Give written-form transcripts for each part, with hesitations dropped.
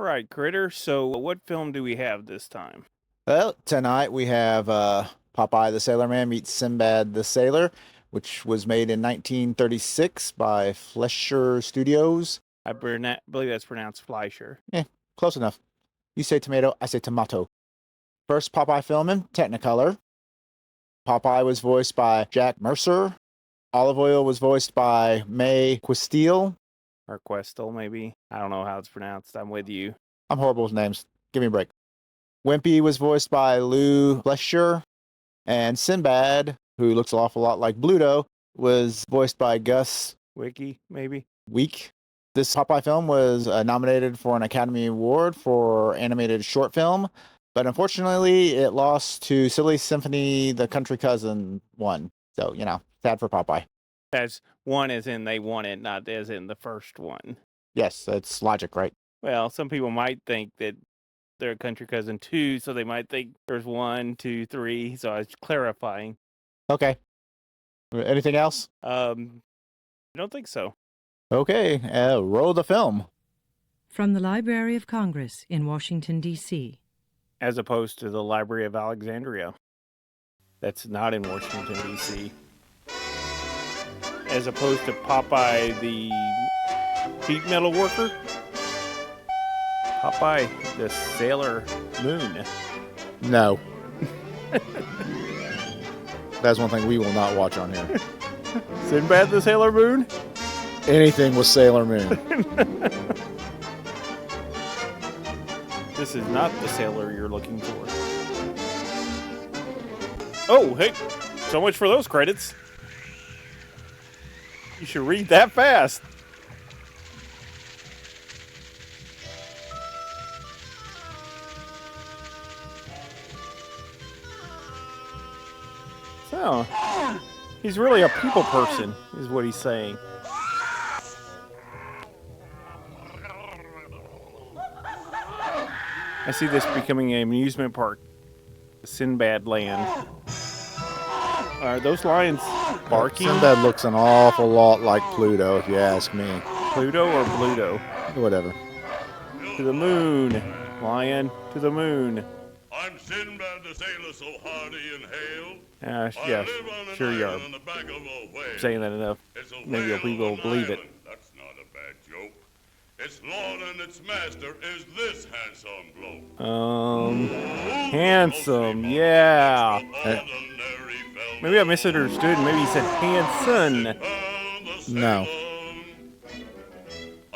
right, Critter. So, what film do we have this time? Well, tonight we have Popeye the Sailor Man meets Sinbad the Sailor, which was made in 1936 by Fleischer Studios. I believe that's pronounced Fleischer. Close enough. You say tomato, I say tomato. First Popeye film in Technicolor. Popeye was voiced by Jack Mercer. Olive Oil was voiced by Mae Questel. Or Questel, maybe. I don't know how it's pronounced. I'm with you. I'm horrible with names. Give me a break. Wimpy was voiced by Lou Fleischer. And Sinbad, who looks an awful lot like Bluto, was voiced by Gus Wiki, maybe. Week. This Popeye film was nominated for an Academy Award for animated short film, but unfortunately it lost to Silly Symphony, the Country Cousin one. So, sad for Popeye. That's one as in they won it, not as in the first one. Yes, that's logic, right? Well, some people might think that they're a Country Cousin 2, so they might think there's 1, 2, 3, so I was clarifying. Okay. Anything else? I don't think so. Okay, roll the film. From the Library of Congress in Washington, D.C. As opposed to the Library of Alexandria. That's not in Washington, D.C. As opposed to Popeye the sheet metal worker. Popeye the Sailor Moon. No. That's one thing we will not watch on here. Sinbad the Sailor Moon? Anything with Sailor Moon. This is not the sailor you're looking for. Oh, hey, so much for those credits. You should read that fast. So, he's really a people person, is what he's saying. I see this becoming an amusement park. Sinbad Land. Are those lions barking? Sinbad looks an awful lot like Pluto, if you ask me. Pluto or Bluto? Whatever. To the moon, lion, to the moon. I'm Sindbad the Sailor, so hardy and hail. Yeah, sure you are. Saying that enough, maybe people will believe it. That's not a bad joke. Its lord and its master is this handsome bloke. Handsome, yeah. Maybe I misunderstood. Maybe he said handsome. No.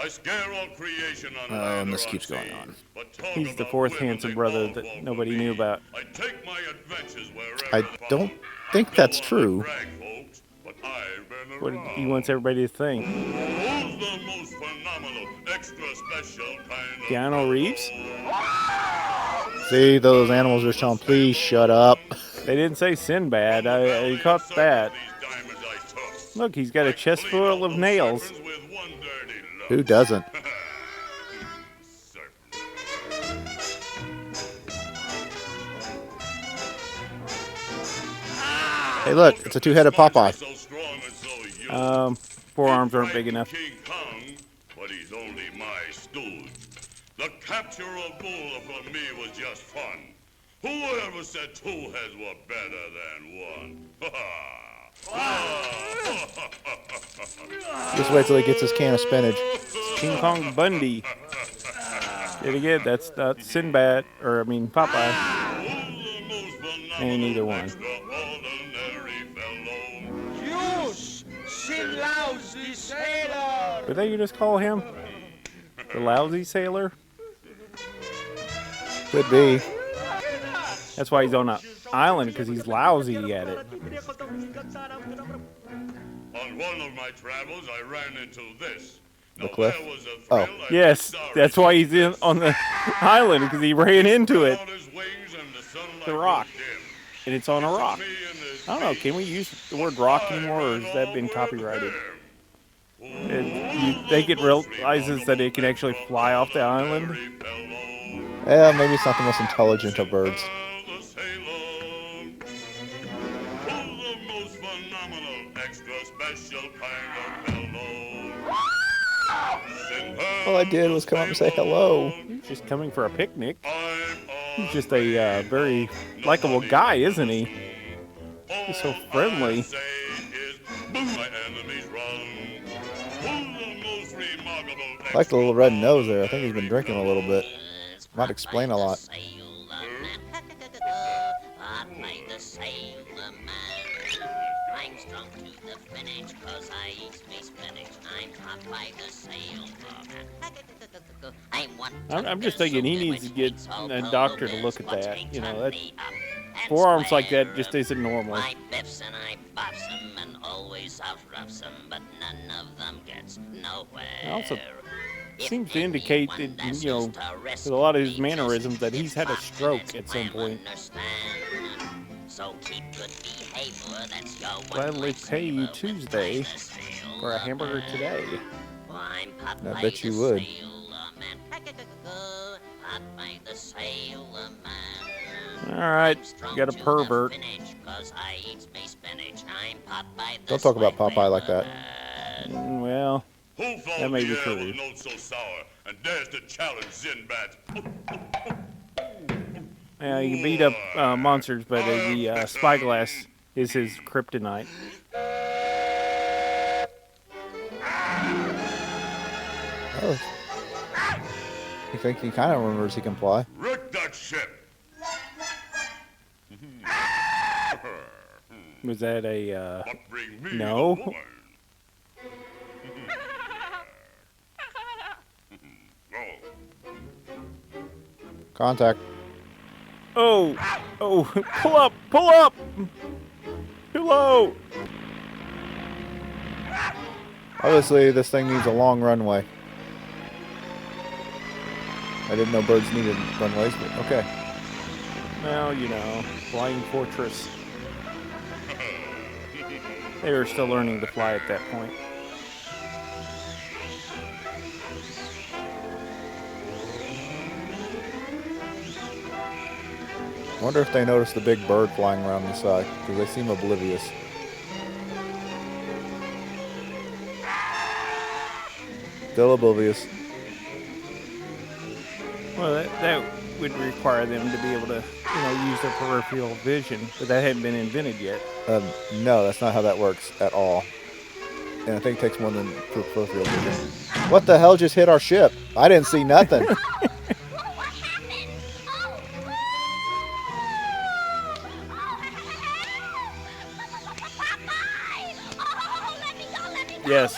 I scare all creation on And this keeps going on. He's the fourth handsome brother that nobody knew about. I take my adventures wherever I don't think that's true. What he wants everybody to think. Who's the most phenomenal, extra special kind of Keanu Reeves? See, those animals are telling, please shut up. They didn't say Sinbad. I caught that. Look, he's got a chest full of nails. Who doesn't? Hey, look, it's a two-headed Popeye. Forearms aren't big enough. King Kong, but he's only my stooge. The capture of Bull for me was just fun. Whoever said two heads were better than one? Just wait till he gets his can of spinach. King Kong Bundy. Did it again? That's not Sinbad, Popeye. Ain't either one. Lousy sailor! Did they just call him the lousy sailor? Could be. That's why he's on an island, because he's lousy at it. On one of my travels, I ran into this. The cliff? There was a Oh. thrill like Yes, a that's why he's on the island, because he ran into it. out his wings and the sunlight The rock. was dim. And it's on a rock. Me and this I don't know, can we use the word rock anymore, or has that been copyrighted? You think it realizes that it can actually fly off the island? Yeah, maybe it's not the most intelligent of birds. All I did was come up and say hello. He's just coming for a picnic. I'm He's just a very likable guy, isn't he? He's so friendly. say is, boo, my enemies run. Who's the most remarkable I like the little red nose there. I think he's been drinking a little bit. Might explain a lot. I'm strong to the finish, 'cause I eat me spinach. I'm Popeye the Sailor Man. I'm just thinking he needs to get a doctor to look at that. You know, that forearms like that just isn't normal. I biffs and I bops 'em and always outroughs 'em, but none of them gets nowhere. Also seems to indicate that, you know, with a lot of his mannerisms that he's had a stroke at some point. So keep good behavior, that's your Gladly pay you Tuesday for a hamburger today. I bet you would. Alright, you got a pervert. Don't talk about Popeye like that. Well, Who thought that may be the air true. was not so sour? And there's the challenge, Sindbad. Yeah, you can beat up monsters, but the spyglass is his kryptonite. Oh. You think he kind of remembers he can fly? Wreck that ship. Was that a, But bring me No. the woman. Oh. Contact. Oh, pull up, pull up! Too low! Obviously, this thing needs a long runway. I didn't know birds needed runways, but okay. Well, you know, flying fortress. They were still learning to fly at that point. I wonder if they noticed the big bird flying around the side, because they seem oblivious. Still oblivious. Well, that would require them to be able to, you know, use their peripheral vision, but that hadn't been invented yet. No, that's not how that works at all. And I think it takes more than peripheral vision. What the hell just hit our ship? I didn't see nothing. Yes,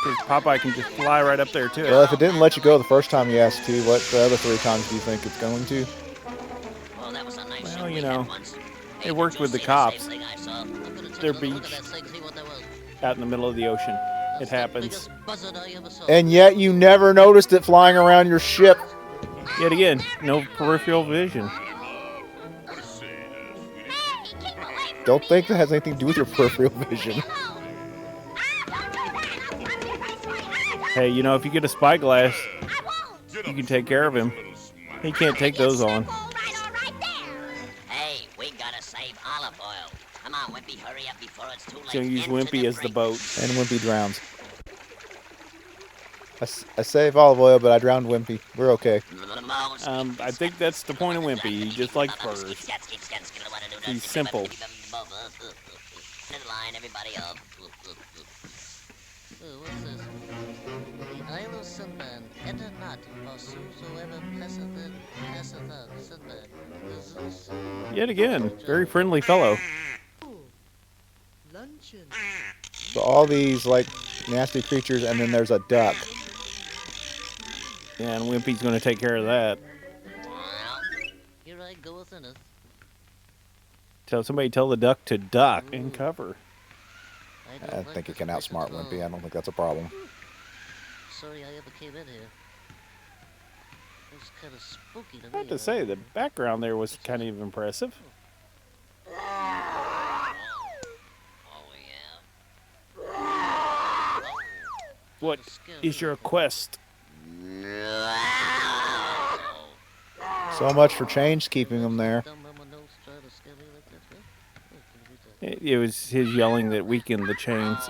because Popeye can just fly right up there, too. Well, if it didn't let you go the first time you asked to, what the other 3 times do you think it's going to? Well, you know, it worked with the cops. Their beach out in the middle of the ocean. It happens. And yet you never noticed it flying around your ship. Yet again, no peripheral vision. Don't think that has anything to do with your peripheral vision. Hey, you know, if you get a spyglass, you can take care of him. He can't take those on. Hey, we gotta save olive oil. Come on, Wimpy, hurry up before it's too late. So use Wimpy as the boat. And Wimpy drowns. I save olive oil, but I drowned Wimpy. We're okay. I think that's the point of Wimpy. He just likes furs. He's simple. Everybody up. What's this? The Isle of Sindbad, enter not, for whosoever passeth Sindbad. Yet again, very friendly fellow. Luncheon. So all these, like, nasty creatures, and then there's a duck. Yeah, and Wimpy's going to take care of that. Well, here I go within it. Somebody tell the duck to duck and cover. I think it can outsmart Wimpy. I don't think that's a problem. Sorry I ever came in here. It was kind of spooky to I me. have to say, the background there was kind of impressive. Oh, yeah. What is your quest? So much for change keeping them there. It was his yelling that weakened the chains.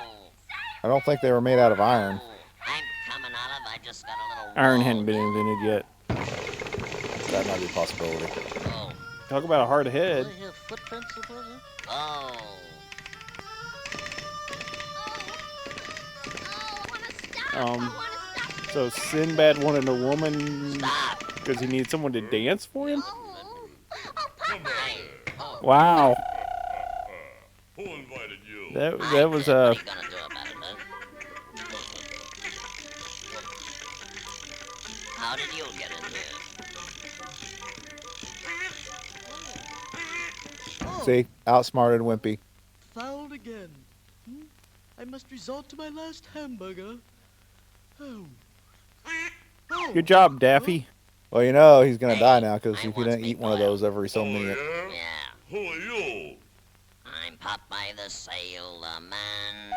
I don't think they were made out of iron. I'm coming, Olive. I just got a little Iron hadn't been invented yet. That might be a possibility. Oh. Talk about a hard head. Footprints, supposedly? Oh. So Sinbad wanted a woman Stop. because he needed someone to dance for him? Hey. Oh. Wow. Who invited you? That was What are you gonna do about it, man? How did you get in here? See? Outsmarted Wimpy. Fouled again. I must resort to my last hamburger. Oh. Good job, Daffy. Well, you know he's gonna die now because I if he once didn't beat eat one of Doyle. those every so Oh, minute. yeah? Yeah. Who are you? I'm Popeye the Sailor Man.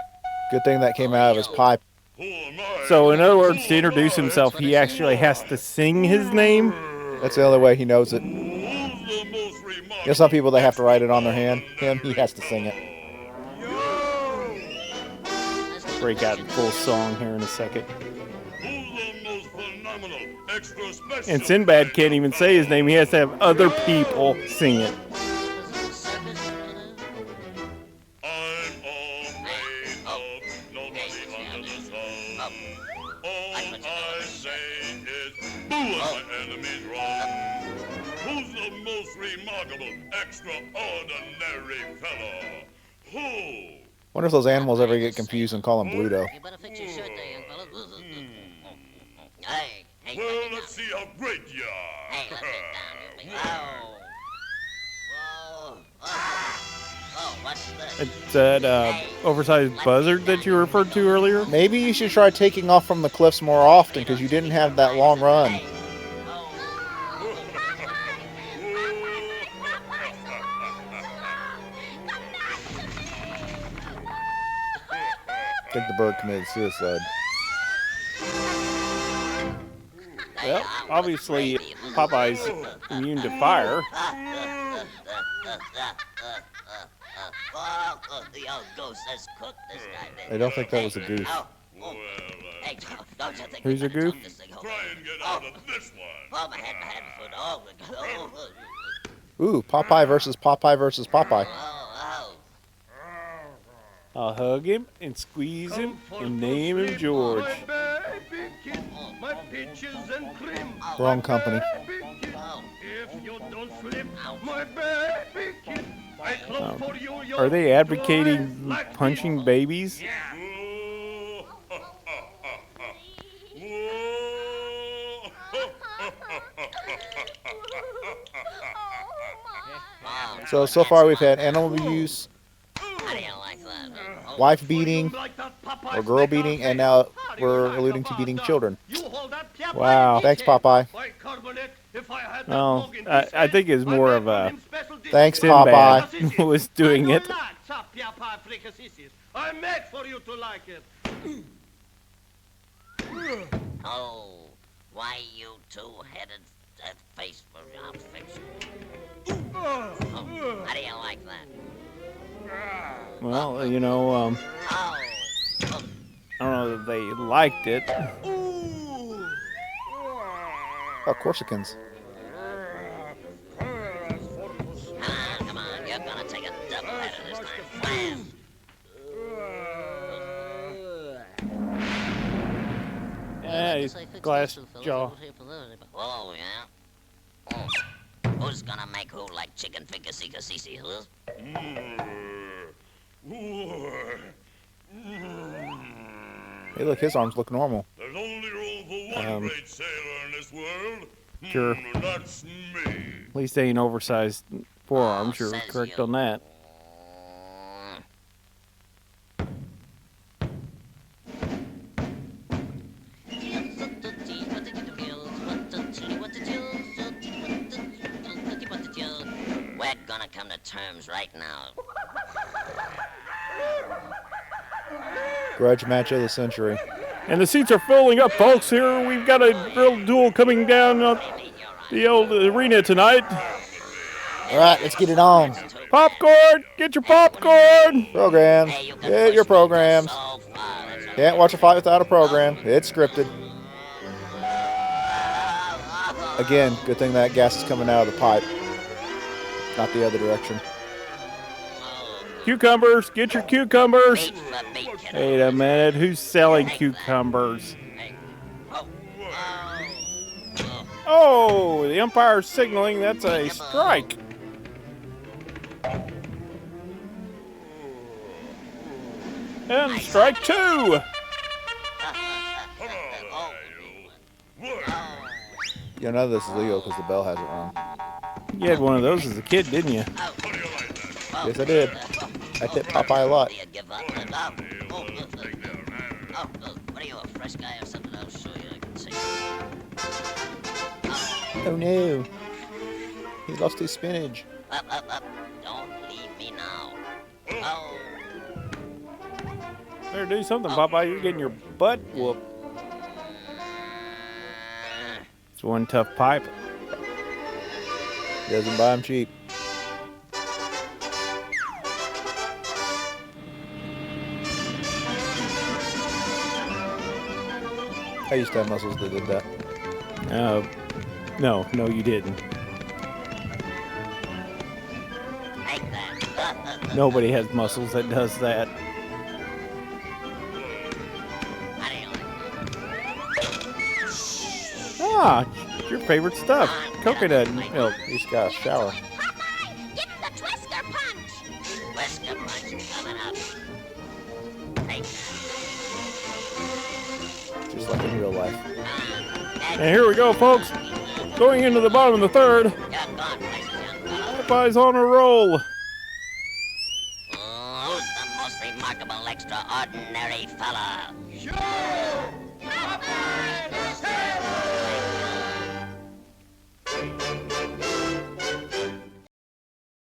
Good thing that came out of his pipe. Who am I? So, in other words, Who to introduce am I? himself, he actually has to sing his name. That's the only way he knows it. Who's the most remarkable? There's some people that have to write it on their hand. Him, he has to sing it. Break out in full song here in a second. Who's the most phenomenal, extra special? And Sinbad can't even say his name. He has to have other people sing it. I'm all made up, nobody under the sun. All I say is, boo when my enemies run. Who's the most remarkable, extraordinary fellow? Who? Wonder if those animals ever get confused and call him Bluto. You better fix your shirt there, young fella. Hey, hey, Well, let me let's down. see how great you are. Hey, let me down, you big... Oh, what's this? It's that oversized buzzard that you referred to earlier. Maybe you should try taking off from the cliffs more often because you didn't have that long run. I think the bird committed suicide. Well, obviously Popeye's immune to fire. The old goose has cooked this guy. I don't think that was a goose. Well, Hey, don't you think Who's we a better goof? talk this thing over? try and get out of this one. Oh, my head, foot. Ooh, Popeye versus Popeye versus Popeye. Oh. I'll hug him and squeeze him and name him George. My baby kid, my peaches and cream. Wrong company. Oh. If you don't slip, my baby kid, I close for you. Your Are they advocating black punching people. babies? So far we've had animal abuse, How do you like that? wife beating, Like that Popeye or girl beating, and now we're alluding to beating children. You hold that Popeye Wow. Thanks, Popeye. Bicarbonate, if I had that Well, dog in I this think head, it's more I'd of make a him special dish. Thanks, Popeye. Sinbad was doing it. I made for you to like it. Oh, why you two-headed face for I'll fix you. Oh, how do you like that? Well, you know, Oh. I don't know that they liked it. Oh, Corsicans. Come on, you're gonna take a double header this time. Wham! Yeah, he's glass jaw. Oh, yeah? Oh. Who's gonna make who like chicken finger seeker cece, huh? Hey, look, his arms look normal. There's only room for one great sailor in this world. Sure. That's me. At least they ain't oversized forearms. You're says correct you. on that. We're gonna come to terms right now. Grudge match of the century. And the seats are filling up, folks. Here we've got a real duel coming down the old arena tonight. All right, let's get it on. Popcorn! Get your popcorn! Programs. Hey, you can Get push your me programs. so far, that's all Can't watch a fight without a program. It's scripted. Again, good thing that gas is coming out of the pipe, not the other direction. Cucumbers, get your cucumbers. Bait for bait, kiddo. Wait a minute, who's selling cucumbers? Hey. Oh. Oh. Oh, the umpire's signaling that's a strike. And strike 2. Oh. You know this is legal because the bell has it wrong. You had one of those as a kid, didn't you? Oh. Yes, I did. I tip Popeye a lot. Do you give up? What are you, a fresh guy or something? I'll show you. I can see. Oh no. He lost his spinach. Up. Don't leave me now. Oh. Better do something, Popeye. You're getting your butt whooped. It's one tough pipe. He doesn't buy them cheap. I used to have muscles that did that. No, you didn't. Take that. Nobody has muscles that does that. How do you like Ah, your favorite stuff. Coconut milk. He's got a shower. Popeye, get the Twister Punch. Twister Punch coming up. Take Just like in real life. that. And here we go, folks. Going into the bottom of the third. You're gone places, young fellow. Popeye's on a roll. Who's the most remarkable, extraordinary fella?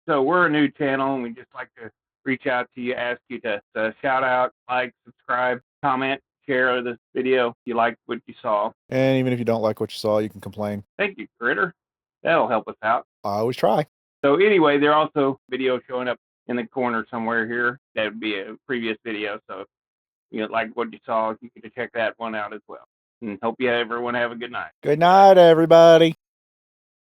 So we're a new channel, and we just like to reach out to you, ask you to shout out, like, subscribe, comment, share this video if you like what you saw. And even if you don't like what you saw, you can complain. Thank you, Critter. That'll help us out. I always try. So anyway, there are also videos showing up in the corner somewhere here. That would be a previous video. So if you like what you saw, you can check that one out as well. And hope you everyone have a good night. Good night, everybody.